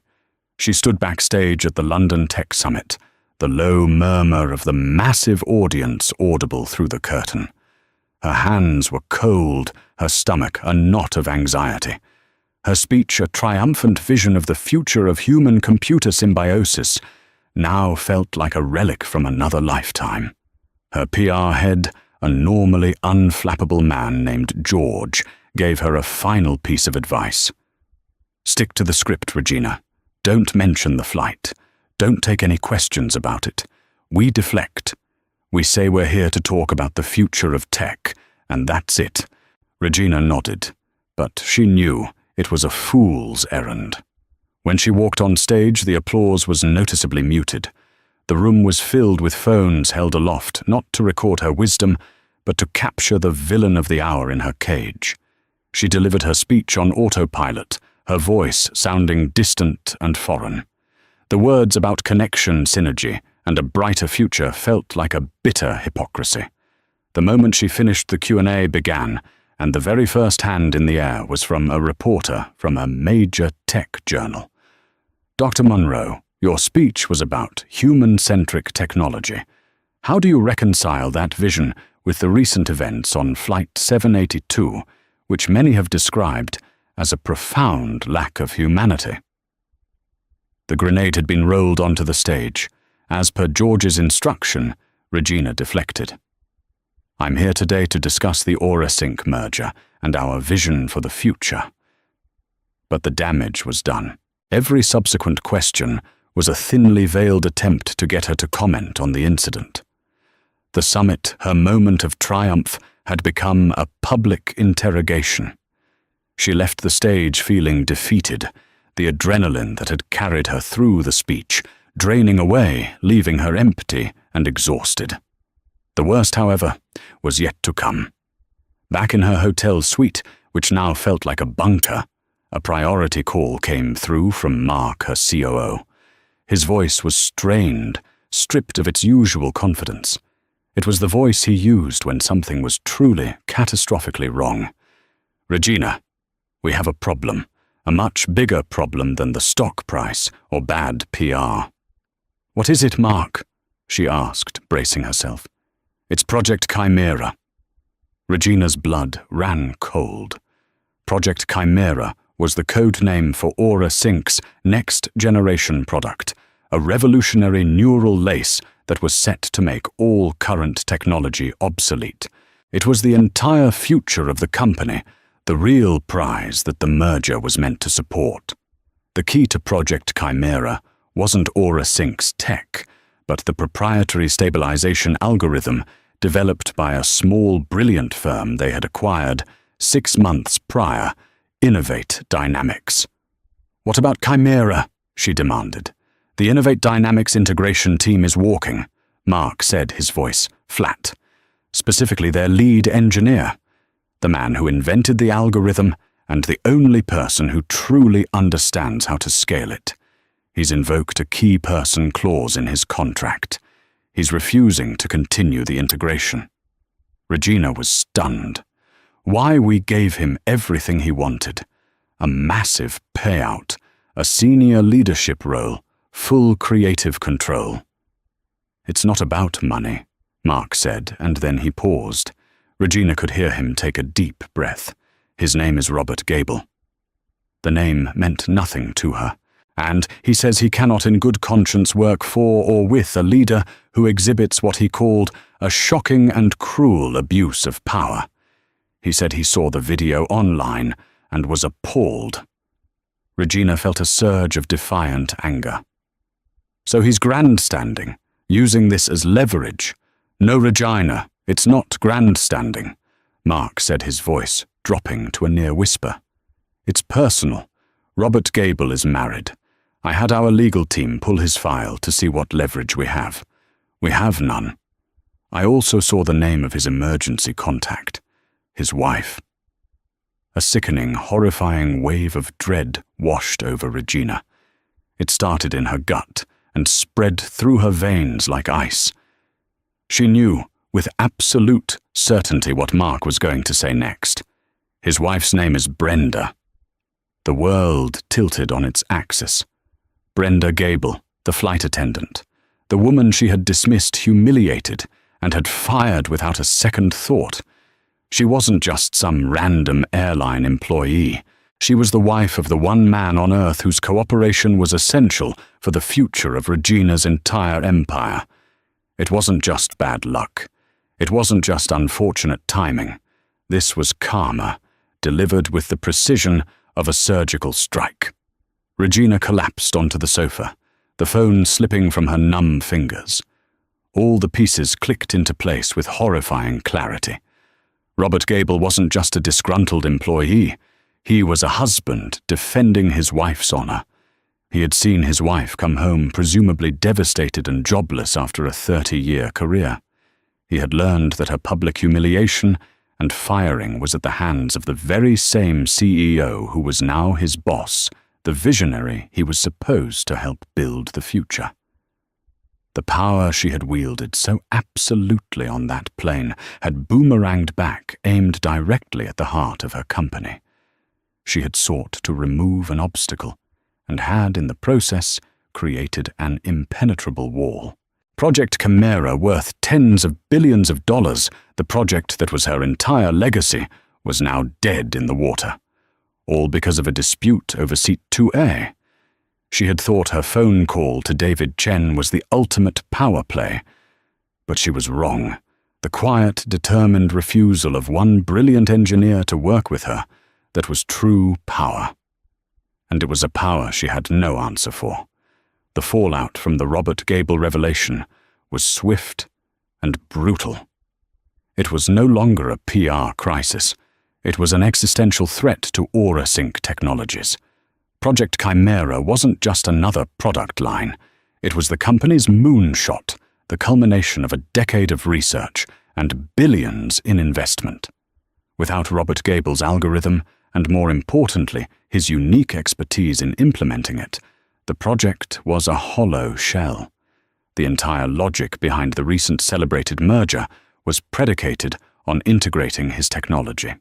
She stood backstage at the London Tech Summit, the low murmur of the massive audience audible through the curtain. Her hands were cold, her stomach a knot of anxiety. Her speech, a triumphant vision of the future of human-computer symbiosis, now felt like a relic from another lifetime. Her PR head, a normally unflappable man named George, gave her a final piece of advice. Stick to the script, Regina. Don't mention the flight. Don't take any questions about it. We deflect. We say we're here to talk about the future of tech, and that's it. Regina nodded, but she knew it was a fool's errand. When she walked on stage, the applause was noticeably muted. The room was filled with phones held aloft, not to record her wisdom, but to capture the villain of the hour in her cage. She delivered her speech on autopilot, her voice sounding distant and foreign. The words about connection, synergy, and a brighter future felt like a bitter hypocrisy. The moment she finished, the Q&A began, and the very first hand in the air was from a reporter from a major tech journal. Dr. Munro, your speech was about human-centric technology. How do you reconcile that vision with the recent events on Flight 782, which many have described as a profound lack of humanity? The grenade had been rolled onto the stage. As per George's instruction, Regina deflected. I'm here today to discuss the AuraSync merger and our vision for the future. But the damage was done. Every subsequent question was a thinly veiled attempt to get her to comment on the incident. The summit, her moment of triumph, had become a public interrogation. She left the stage feeling defeated, the adrenaline that had carried her through the speech draining away, leaving her empty and exhausted. The worst, however, was yet to come. Back in her hotel suite, which now felt like a bunker, a priority call came through from Mark, her COO. His voice was strained, stripped of its usual confidence. It was the voice he used when something was truly, catastrophically wrong. Regina, we have a problem, a much bigger problem than the stock price or bad PR. What is it, Mark? She asked, bracing herself. It's Project Chimera. Regina's blood ran cold. Project Chimera was the code name for AuraSync's next-generation product, a revolutionary neural lace that was set to make all current technology obsolete. It was the entire future of the company, the real prize that the merger was meant to support. The key to Project Chimera wasn't Aura Sync's tech, but the proprietary stabilization algorithm developed by a small, brilliant firm they had acquired 6 months prior, Innovate Dynamics. "What about Chimera?" she demanded. "The Innovate Dynamics integration team is walking," Mark said, his voice flat. "Specifically their lead engineer, the man who invented the algorithm and the only person who truly understands how to scale it. He's invoked a key person clause in his contract. He's refusing to continue the integration." Regina was stunned. Why we gave him everything he wanted, a massive payout, a senior leadership role, full creative control. "It's not about money," Mark said, and then he paused. Regina could hear him take a deep breath. "His name is Robert Gable." The name meant nothing to her, and he says he cannot in good conscience work for or with a leader who exhibits what he called a shocking and cruel abuse of power. He said he saw the video online and was appalled. Regina felt a surge of defiant anger. "So he's grandstanding, using this as leverage. No, Regina, it's not grandstanding," Mark said, his voice dropping to a near whisper. "It's personal. Robert Gable is married. I had our legal team pull his file to see what leverage we have. We have none. I also saw the name of his emergency contact, his wife." A sickening, horrifying wave of dread washed over Regina. It started in her gut and spread through her veins like ice. She knew with absolute certainty what Mark was going to say next. His wife's name is Brenda. The world tilted on its axis. Brenda Gable, the flight attendant, the woman she had dismissed humiliated and had fired without a second thought. She wasn't just some random airline employee. She was the wife of the one man on Earth whose cooperation was essential for the future of Regina's entire empire. It wasn't just bad luck. It wasn't just unfortunate timing. This was karma, delivered with the precision of a surgical strike. Regina collapsed onto the sofa, the phone slipping from her numb fingers. All the pieces clicked into place with horrifying clarity. Robert Gable wasn't just a disgruntled employee. He was a husband defending his wife's honor. He had seen his wife come home presumably devastated and jobless after a 30-year career. He had learned that her public humiliation and firing was at the hands of the very same CEO who was now his boss, the visionary he was supposed to help build the future. The power she had wielded so absolutely on that plane had boomeranged back, aimed directly at the heart of her company. She had sought to remove an obstacle, and had, in the process, created an impenetrable wall. Project Chimera, worth tens of billions of dollars, the project that was her entire legacy, was now dead in the water. All because of a dispute over Seat 2A. She had thought her phone call to David Chen was the ultimate power play. But she was wrong. The quiet, determined refusal of one brilliant engineer to work with her, that was true power. And it was a power she had no answer for. The fallout from the Robert Gable revelation was swift and brutal. It was no longer a PR crisis. It was an existential threat to Aura Sync Technologies. Project Chimera wasn't just another product line. It was the company's moonshot, the culmination of a decade of research and billions in investment. Without Robert Gable's algorithm, and more importantly, his unique expertise in implementing it, the project was a hollow shell. The entire logic behind the recent celebrated merger was predicated on integrating his technology.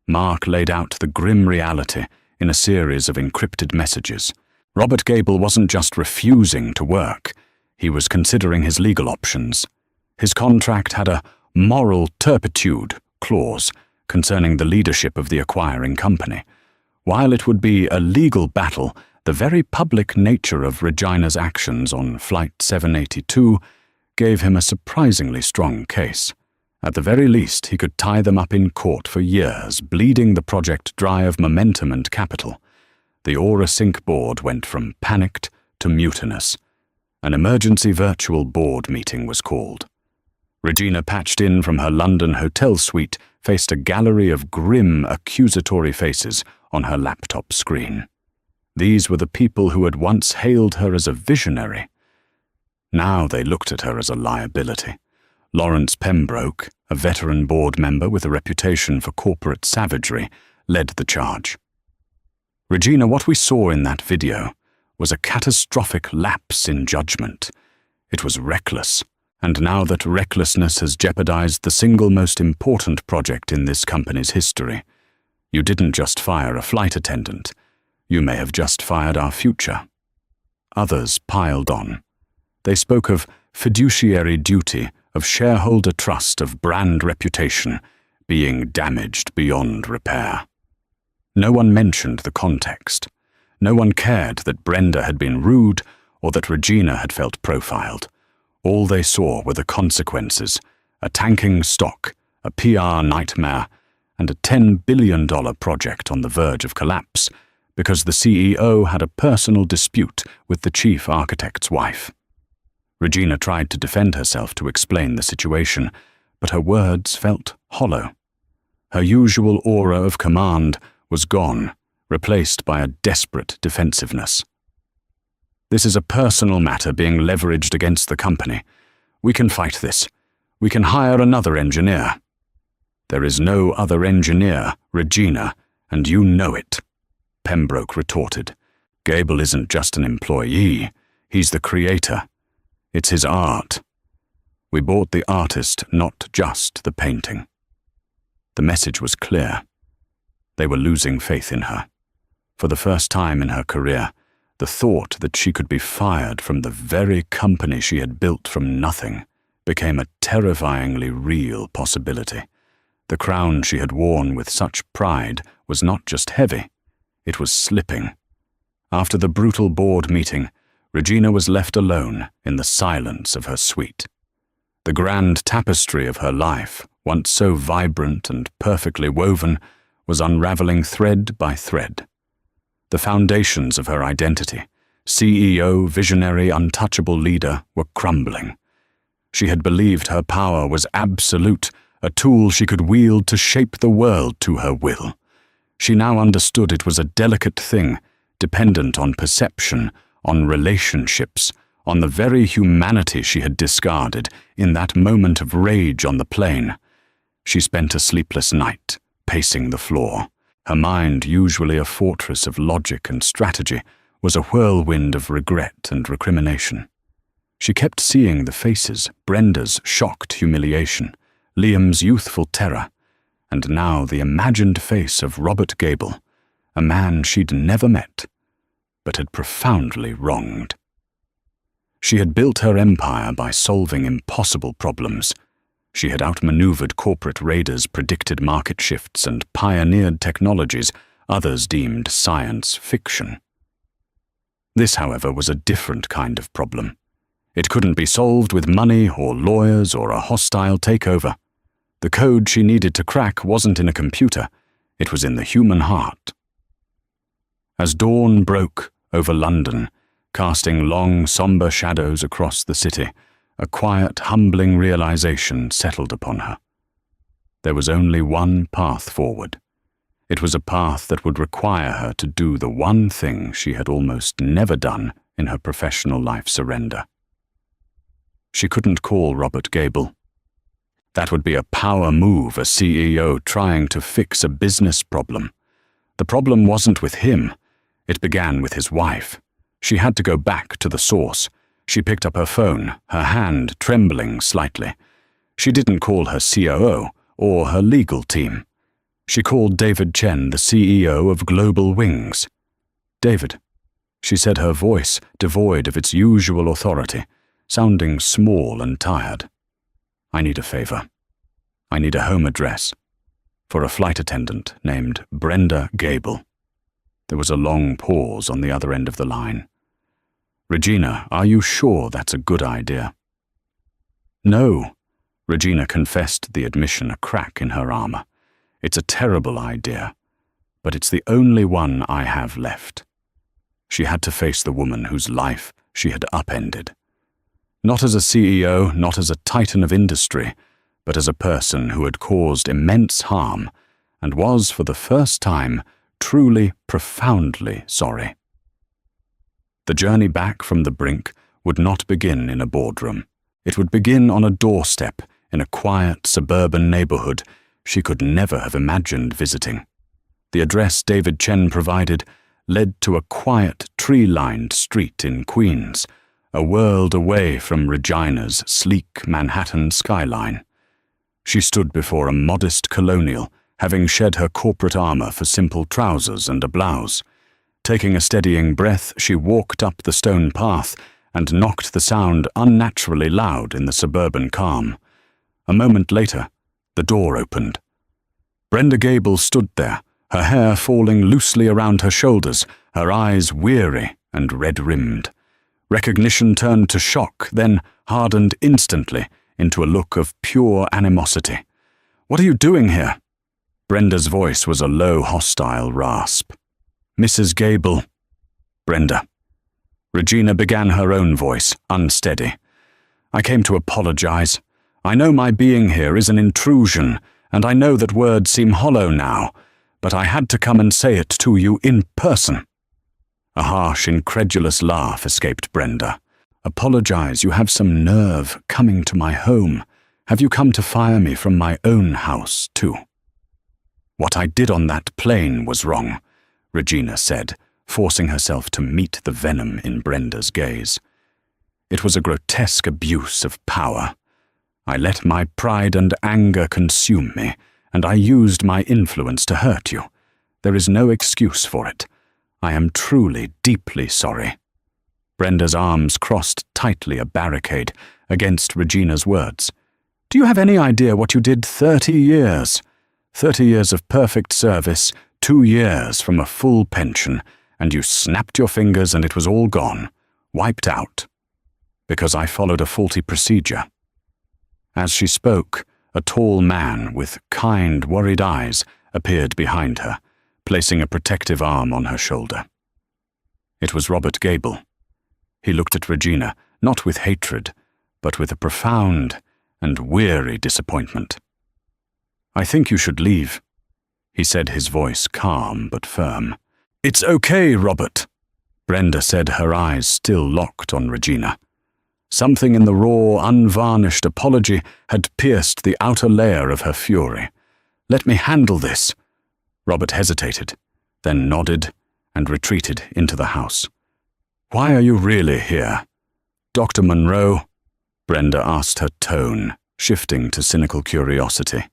Mark laid out the grim reality in a series of encrypted messages. Robert Gable wasn't just refusing to work, he was considering his legal options. His contract had a moral turpitude clause concerning the leadership of the acquiring company. While it would be a legal battle, the very public nature of Regina's actions on Flight 782 gave him a surprisingly strong case. At the very least, he could tie them up in court for years, bleeding the project dry of momentum and capital. The Aura Sync board went from panicked to mutinous. An emergency virtual board meeting was called. Regina, patched in from her London hotel suite, faced a gallery of grim, accusatory faces on her laptop screen. These were the people who had once hailed her as a visionary. Now they looked at her as a liability. Lawrence Pembroke, a veteran board member with a reputation for corporate savagery, led the charge. Regina, what we saw in that video was a catastrophic lapse in judgment. It was reckless, and now that recklessness has jeopardized the single most important project in this company's history, you didn't just fire a flight attendant. You may have just fired our future. Others piled on. They spoke of fiduciary duty, of shareholder trust, of brand reputation being damaged beyond repair. No one mentioned the context. No one cared that Brenda had been rude or that Regina had felt profiled. All they saw were the consequences: a tanking stock, a PR nightmare, and a $10 billion project on the verge of collapse because the CEO had a personal dispute with the chief architect's wife. Regina tried to defend herself, to explain the situation, but her words felt hollow. Her usual aura of command was gone, replaced by a desperate defensiveness. This is a personal matter being leveraged against the company. We can fight this. We can hire another engineer. There is no other engineer, Regina, and you know it, Pembroke retorted. Gable isn't just an employee. He's the creator. It's his art. We bought the artist, not just the painting. The message was clear. They were losing faith in her. For the first time in her career, the thought that she could be fired from the very company she had built from nothing became a terrifyingly real possibility. The crown she had worn with such pride was not just heavy, it was slipping. After the brutal board meeting, Regina was left alone in the silence of her suite. The grand tapestry of her life, once so vibrant and perfectly woven, was unraveling thread by thread. The foundations of her identity, CEO, visionary, untouchable leader, were crumbling. She had believed her power was absolute, a tool she could wield to shape the world to her will. She now understood it was a delicate thing, dependent on perception, on relationships, on the very humanity she had discarded in that moment of rage on the plane. She spent a sleepless night, pacing the floor. Her mind, usually a fortress of logic and strategy, was a whirlwind of regret and recrimination. She kept seeing the faces, Brenda's shocked humiliation, Liam's youthful terror, and now the imagined face of Robert Gable, a man she'd never met, but had profoundly wronged. She had built her empire by solving impossible problems. She had outmaneuvered corporate raiders, predicted market shifts, and pioneered technologies others deemed science fiction. This, however, was a different kind of problem. It couldn't be solved with money or lawyers or a hostile takeover. The code she needed to crack wasn't in a computer, it was in the human heart. As dawn broke over London, casting long, somber shadows across the city, a quiet, humbling realization settled upon her. There was only one path forward. It was a path that would require her to do the one thing she had almost never done in her professional life: surrender. She couldn't call Robert Gable. That would be a power move, a CEO trying to fix a business problem. The problem wasn't with him. It began with his wife. She had to go back to the source. She picked up her phone, her hand trembling slightly. She didn't call her COO or her legal team. She called David Chen, the CEO of Global Wings. "David," she said, her voice devoid of its usual authority, sounding small and tired. "I need a favor. I need a home address for a flight attendant named Brenda Gable." There was a long pause on the other end of the line. "Regina, are you sure that's a good idea?" "No," Regina confessed the admission a crack in her armor. It's a terrible idea, but it's the only one I have left. She had to face the woman whose life she had upended. Not as a CEO, not as a titan of industry, but as a person who had caused immense harm and was, for the first time, truly, profoundly sorry. The journey back from the brink would not begin in a boardroom. It would begin on a doorstep in a quiet suburban neighborhood she could never have imagined visiting. The address David Chen provided led to a quiet, tree-lined street in Queens, a world away from Regina's sleek Manhattan skyline. She stood before a modest colonial, having shed her corporate armor for simple trousers and a blouse. Taking a steadying breath, she walked up the stone path and knocked the sound unnaturally loud in the suburban calm. A moment later, the door opened. Brenda Gable stood there, her hair falling loosely around her shoulders, her eyes weary and red-rimmed. Recognition turned to shock, then hardened instantly into a look of pure animosity. "What are you doing here?" Brenda's voice was a low, hostile rasp. "Mrs. Gable." "Brenda." Regina began her own voice, unsteady. "I came to apologize. I know my being here is an intrusion, and I know that words seem hollow now, but I had to come and say it to you in person." A harsh, incredulous laugh escaped Brenda. "Apologize, you have some nerve coming to my home. Have you come to fire me from my own house, too?" "What I did on that plane was wrong," Regina said, forcing herself to meet the venom in Brenda's gaze. "It was a grotesque abuse of power. I let my pride and anger consume me, and I used my influence to hurt you. There is no excuse for it. I am truly, deeply sorry." Brenda's arms crossed tightly a barricade against Regina's words. "Do you have any idea what you did 30 years? 30 years of perfect service, 2 years from a full pension, and you snapped your fingers and it was all gone, wiped out, because I followed a faulty procedure." As she spoke, a tall man with kind, worried eyes appeared behind her, placing a protective arm on her shoulder. It was Robert Gable. He looked at Regina, not with hatred, but with a profound and weary disappointment. "I think you should leave," he said, his voice calm but firm. "It's okay, Robert," Brenda said, her eyes still locked on Regina. Something in the raw, unvarnished apology had pierced the outer layer of her fury. "Let me handle this." Robert hesitated, then nodded and retreated into the house. "Why are you really here?" "Dr. Monroe?" Brenda asked, her tone shifting to cynical curiosity.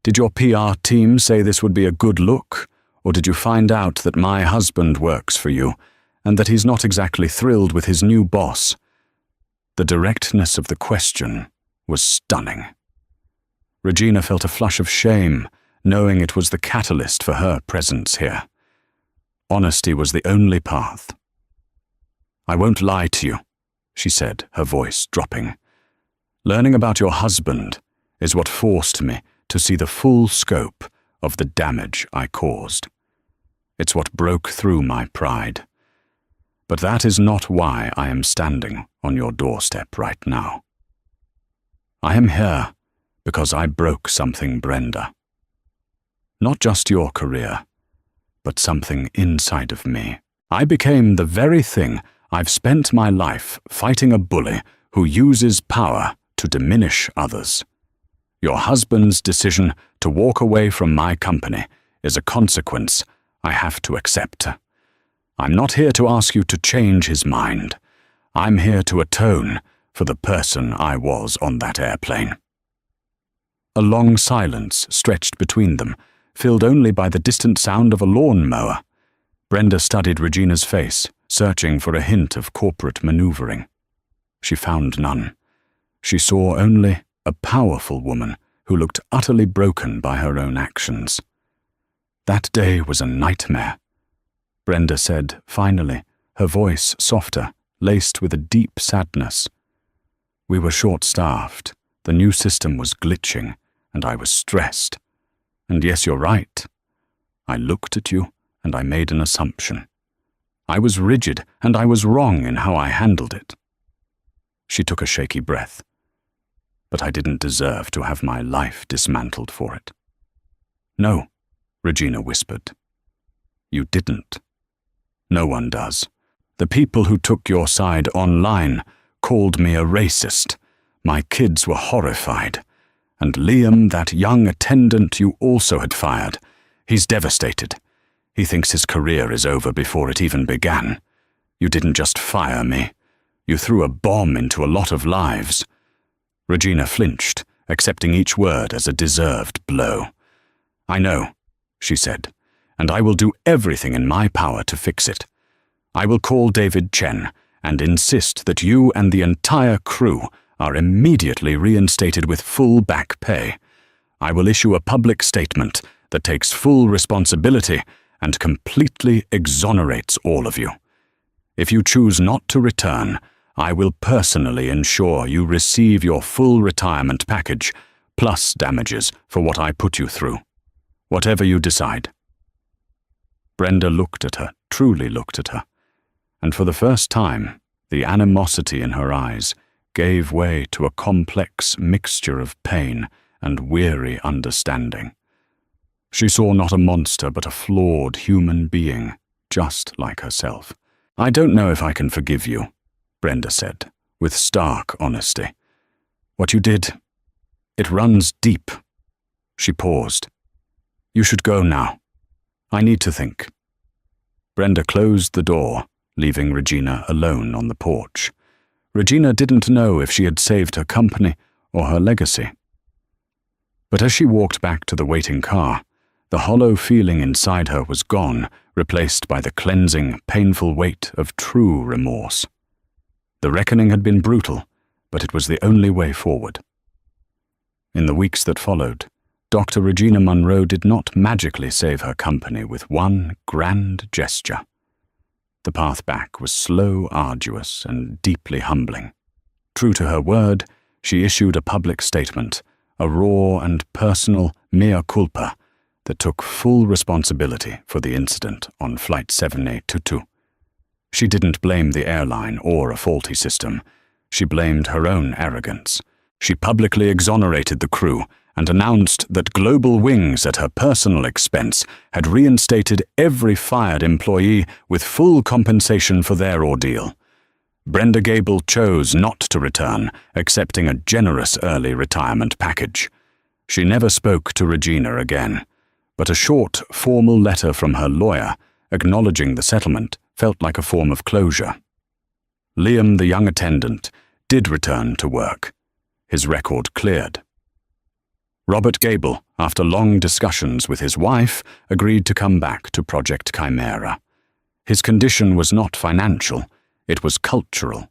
"Did your PR team say this would be a good look, or did you find out that my husband works for you, and that he's not exactly thrilled with his new boss?" The directness of the question was stunning. Regina felt a flush of shame, knowing it was the catalyst for her presence here. Honesty was the only path. "I won't lie to you," she said, her voice dropping. "Learning about your husband is what forced me to see the full scope of the damage I caused. It's what broke through my pride. But that is not why I am standing on your doorstep right now. I am here because I broke something, Brenda. Not just your career, but something inside of me. I became the very thing I've spent my life fighting, a bully who uses power to diminish others. Your husband's decision to walk away from my company is a consequence I have to accept. I'm not here to ask you to change his mind. I'm here to atone for the person I was on that airplane." A long silence stretched between them, filled only by the distant sound of a lawn-mower. Brenda studied Regina's face, searching for a hint of corporate maneuvering. She found none. She saw only a powerful woman who looked utterly broken by her own actions. "That day was a nightmare," Brenda said finally, her voice softer, laced with a deep sadness. "We were short-staffed. The new system was glitching, and I was stressed. And yes, you're right. I looked at you, and I made an assumption. I was rigid, and I was wrong in how I handled it. She took a shaky breath. But I didn't deserve to have my life dismantled for it. No, Regina whispered. You didn't. No one does. The people who took your side online called me a racist. My kids were horrified. And Liam, that young attendant you also had fired, he's devastated. He thinks his career is over before it even began. You didn't just fire me. You threw a bomb into a lot of lives. Regina flinched, accepting each word as a deserved blow. I know, she said, and I will do everything in my power to fix it. I will call David Chen and insist that you and the entire crew are immediately reinstated with full back pay. I will issue a public statement that takes full responsibility and completely exonerates all of you. If you choose not to return, I will personally ensure you receive your full retirement package, plus damages for what I put you through. Whatever you decide. Brenda looked at her, truly looked at her, and for the first time, the animosity in her eyes gave way to a complex mixture of pain and weary understanding. She saw not a monster but a flawed human being, just like herself. I don't know if I can forgive you, Brenda said, with stark honesty. What you did, it runs deep. She paused. You should go now. I need to think. Brenda closed the door, leaving Regina alone on the porch. Regina didn't know if she had saved her company or her legacy. But as she walked back to the waiting car, the hollow feeling inside her was gone, replaced by the cleansing, painful weight of true remorse. The reckoning had been brutal, but it was the only way forward. In the weeks that followed, Dr. Regina Munro did not magically save her company with one grand gesture. The path back was slow, arduous, and deeply humbling. True to her word, she issued a public statement, a raw and personal mea culpa that took full responsibility for the incident on Flight 7822. She didn't blame the airline or a faulty system. She blamed her own arrogance. She publicly exonerated the crew and announced that Global Wings at her personal expense had reinstated every fired employee with full compensation for their ordeal. Brenda Gable chose not to return, accepting a generous early retirement package. She never spoke to Regina again, but a short, formal letter from her lawyer acknowledging the settlement felt like a form of closure. Liam, the young attendant, did return to work. His record cleared. Robert Gable, after long discussions with his wife, agreed to come back to Project Chimera. His condition was not financial, it was cultural.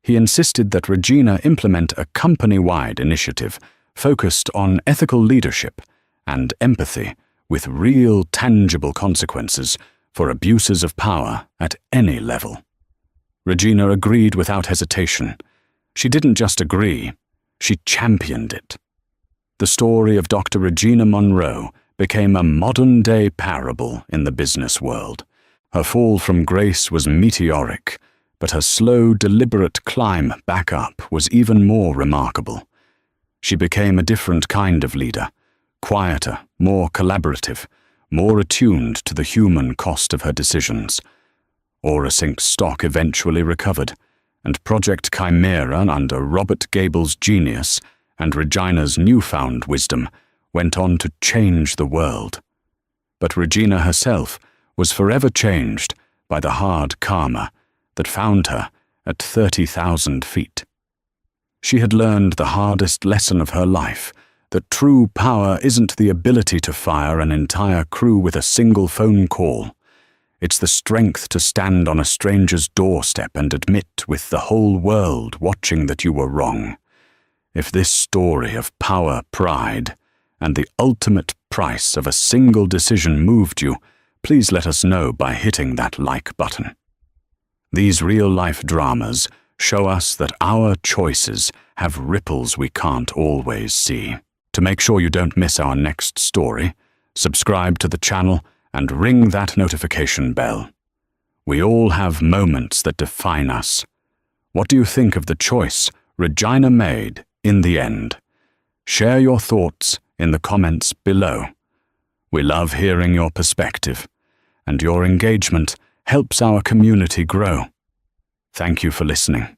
He insisted that Regina implement a company-wide initiative focused on ethical leadership and empathy with real, tangible consequences for abuses of power at any level. Regina agreed without hesitation. She didn't just agree, she championed it. The story of Dr. Regina Munro became a modern-day parable in the business world. Her fall from grace was meteoric, but her slow, deliberate climb back up was even more remarkable. She became a different kind of leader, quieter, more collaborative, more attuned to the human cost of her decisions. Aurasync's stock eventually recovered, and Project Chimera, under Robert Gable's genius and Regina's newfound wisdom, went on to change the world. But Regina herself was forever changed by the hard karma that found her at 30,000 feet. She had learned the hardest lesson of her life, that true power isn't the ability to fire an entire crew with a single phone call. It's the strength to stand on a stranger's doorstep and admit with the whole world watching that you were wrong. If this story of power, pride, and the ultimate price of a single decision moved you, please let us know by hitting that like button. These real-life dramas show us that our choices have ripples we can't always see. To make sure you don't miss our next story, subscribe to the channel and ring that notification bell. We all have moments that define us. What do you think of the choice Regina made in the end? Share your thoughts in the comments below. We love hearing your perspective, and your engagement helps our community grow. Thank you for listening.